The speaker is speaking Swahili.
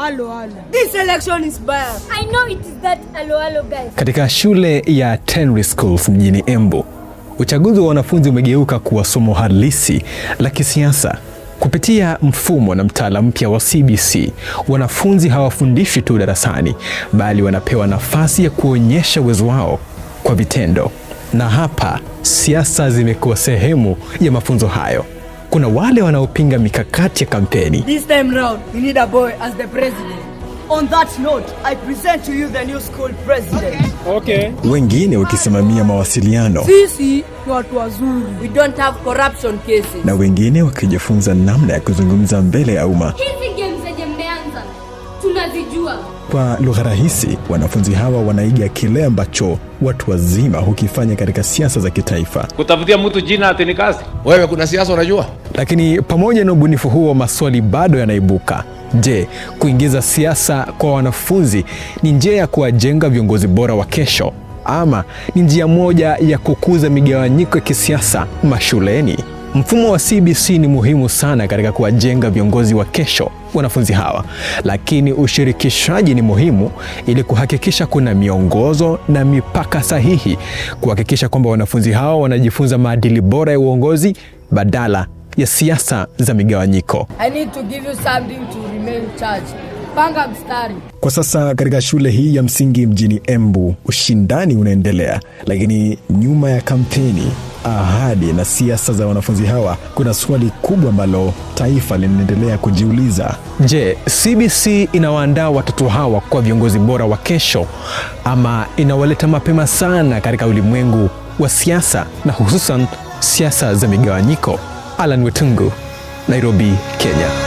Alo. This election is biased. I know it is that alo guys. Katika shule ya Tenry Schools mjini Embu, uchaguzi wa wanafunzi umegeuka kuwa somo halisi la kisiasa. Kupitia mfumo na mtaala mpya wa CBC, wanafunzi hawafundishwi tu darasani, bali wanapewa nafasi ya kuonyesha uwezo wao kwa vitendo. Na hapa siasa zimekuwa sehemu ya mafunzo hayo. Kuna wale wanaopinga mikakati ya kampeni. This time round, we need a boy as the president. On that note, I present to you the new school president. Okay. Wengine wakisimamia mawasiliano. Sisi ni watu wazuri. We don't have corruption cases. Na wengine wakijifunza namna ya kuzungumza mbele ya umma. Hizi games zenye mmeanza tunazijua. Kwa lugha rahisi, wanafunzi hawa wanaiga kile ambacho watu wazima hukifanya katika siasa za kitaifa. Kutafutia mtu jina ati ni kazi. Wewe kuna siasa unajua? Lakini pamoja na ubunifu huo, maswali bado yanaibuka. Je, kuingiza siasa kwa wanafunzi ni njia ya kuwajenga viongozi bora wa kesho, ama ni njia moja ya kukuza migawanyiko ya kisiasa mashuleni? Mfumo wa CBC ni muhimu sana katika kuwajenga viongozi wa kesho wanafunzi hawa, lakini ushirikishaji ni muhimu ili kuhakikisha kuna miongozo na mipaka sahihi, kuhakikisha kwamba wanafunzi hawa wanajifunza maadili bora ya uongozi badala ya siasa za migawanyiko. I need to give you something to remain charged. Panga mstari. Kwa sasa katika shule hii ya msingi mjini Embu, ushindani unaendelea, lakini nyuma ya kampeni, ahadi na siasa za wanafunzi hawa, kuna swali kubwa ambalo taifa linaendelea kujiuliza. Je, CBC inawaandaa watoto hawa kwa viongozi bora wa kesho, ama inawaleta mapema sana katika ulimwengu wa siasa, na hususan siasa za migawanyiko? Alan Wetungu, Nairobi, Kenya.